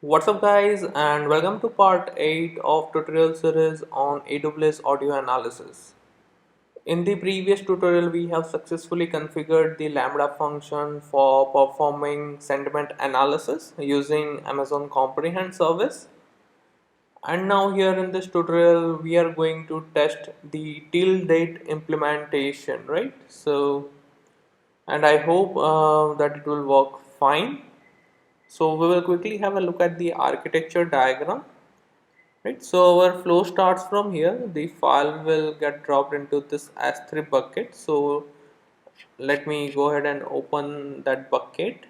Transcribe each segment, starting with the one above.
What's up guys, and welcome to part 8 of tutorial series on AWS Audio Analysis. In the previous tutorial we have successfully configured the Lambda function for performing sentiment analysis using Amazon Comprehend service. And now here in this tutorial we are going to test the till date implementation, right? And I hope that it will work fine. So we will quickly have a look at the architecture diagram. Right, so our flow starts from here. The file will get dropped into this S3 bucket. So let me go ahead and open that bucket.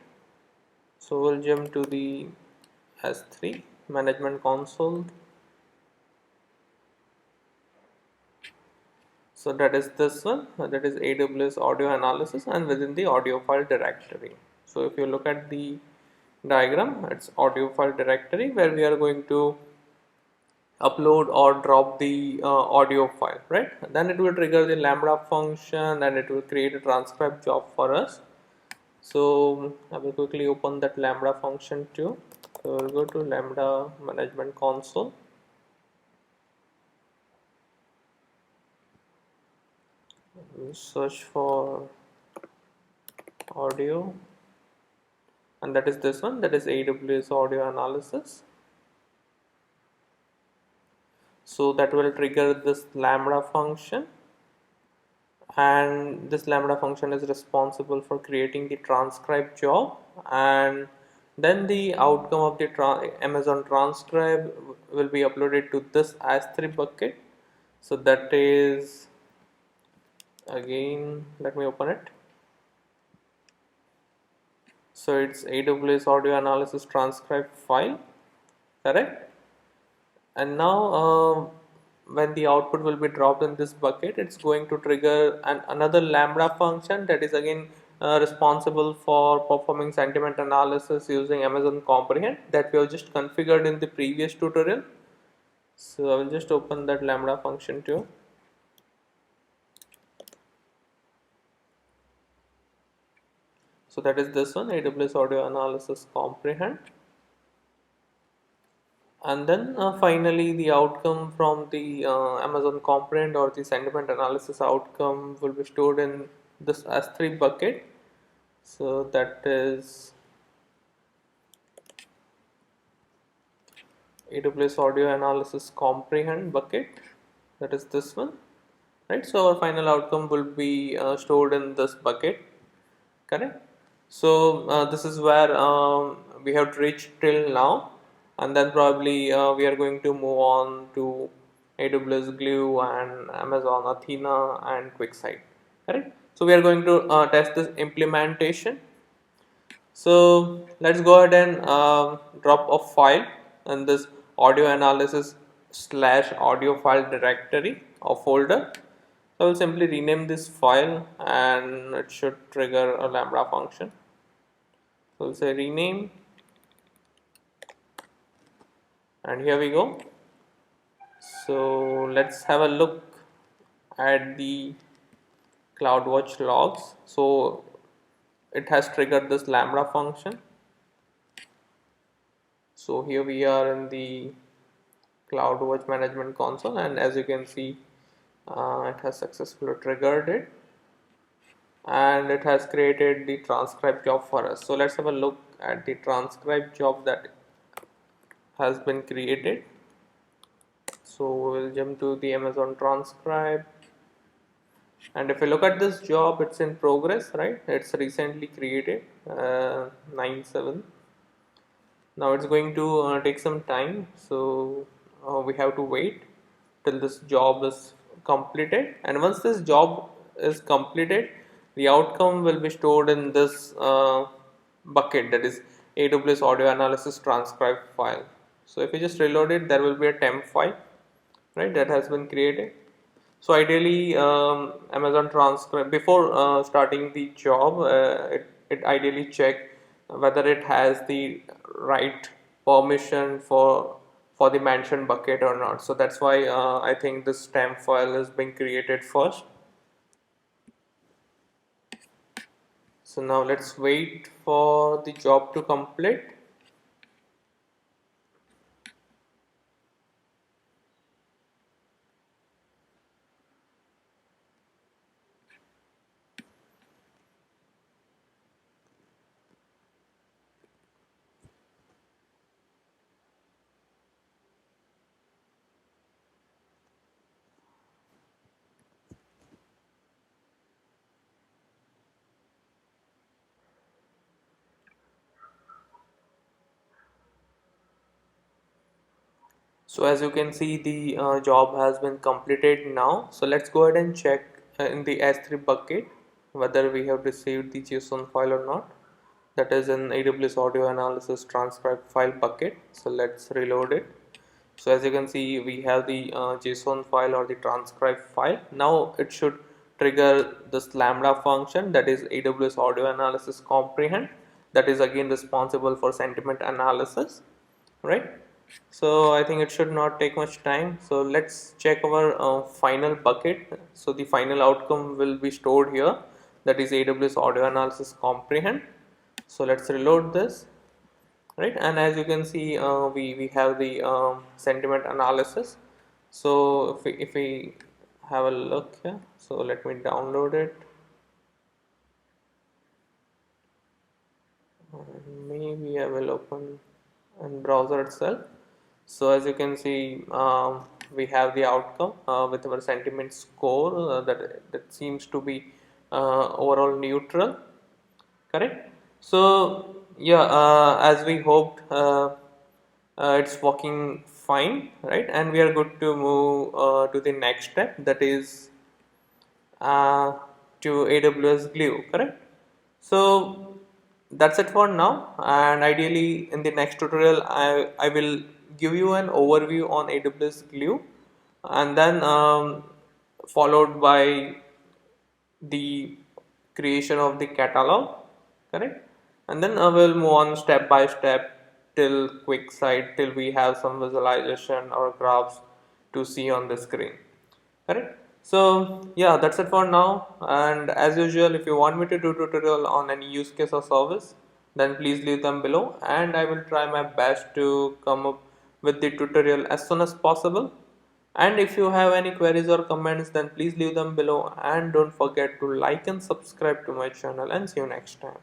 So we'll jump to the S3 management console. So that is this one, that is AWS Audio Analysis, and within the audio file directory. So if you look at the diagram, it's audio file directory where we are going to upload or drop the audio file, right? Then it will trigger the Lambda function and it will create a transcribe job for us. So I will quickly open that Lambda function too. So we'll go to Lambda management console. We'll search for audio, and that is this one, that is AWS Audio Analysis. So that will trigger this Lambda function, and this Lambda function is responsible for creating the transcribe job, and then the outcome of the Amazon transcribe will be uploaded to this S3 bucket. So that is, again, let me open it. So it's AWS Audio Analysis transcribe file, correct? And now when the output will be dropped in this bucket, it's going to trigger another Lambda function that is again responsible for performing sentiment analysis using Amazon Comprehend that we have just configured in the previous tutorial. So I will just open that Lambda function too. So that is this one, AWS Audio Analysis Comprehend. And then finally the outcome from the Amazon Comprehend or the sentiment analysis outcome will be stored in this S3 bucket. So that is AWS Audio Analysis Comprehend bucket, that is this one, right? So our final outcome will be stored in this bucket, correct? So this is where we have reached till now, and then probably we are going to move on to AWS Glue and Amazon Athena and QuickSight, correct? So we are going to test this implementation. So let's go ahead and drop a file in this audio analysis slash audio file directory or folder. So I will simply rename this file and it should trigger a Lambda function. So we'll say rename, and here we go. So let's have a look at the CloudWatch logs. So it has triggered this Lambda function. So here we are in the CloudWatch management console, and as you can see it has successfully triggered it and it has created the transcribe job for us. So let's have a look at the transcribe job that has been created. So we'll jump to the Amazon transcribe, and if you look at this job, it's in progress, right? It's recently created 9/7. Now it's going to take some time, so we have to wait till this job is completed, and once this job is completed, the outcome will be stored in this bucket, that is AWS Audio Analysis transcribe file. So if you just reload it, there will be a temp file, right, that has been created. So ideally Amazon transcribe, before starting the job, it ideally check whether it has the right permission for the mentioned bucket or not. So that's why I think this temp file is being created first. So now let's wait for the job to complete. So as you can see, the job has been completed now. So let's go ahead and check in the S3 bucket whether we have received the JSON file or not. That is in AWS Audio Analysis transcribe file bucket. So let's reload it. So as you can see, we have the JSON file or the transcribe file. Now it should trigger this Lambda function, that is AWS Audio Analysis comprehend, that is again responsible for sentiment analysis, right? So I think it should not take much time. So let's check our final bucket. So the final outcome will be stored here, that is AWS Audio Analysis comprehend. So let's reload this, right? And as you can see, we have the sentiment analysis. So if we have a look here, so let me download it. Maybe I will open in browser itself. So as you can see, we have the outcome with our sentiment score that seems to be overall neutral, correct? So yeah, as we hoped, it's working fine, right? And we are good to move to the next step, that is uh, to AWS Glue, correct? So that's it for now, and ideally in the next tutorial I will give you an overview on AWS Glue, and then followed by the creation of the catalog, correct? And then I will move on step by step till quick site, till we have some visualization or graphs to see on the screen, correct? So yeah, that's it for now, and as usual, if you want me to do tutorial on any use case or service, then please leave them below, and I will try my best to come up with the tutorial as soon as possible. And if you have any queries or comments, then please leave them below, and don't forget to like and subscribe to my channel, and see you next time.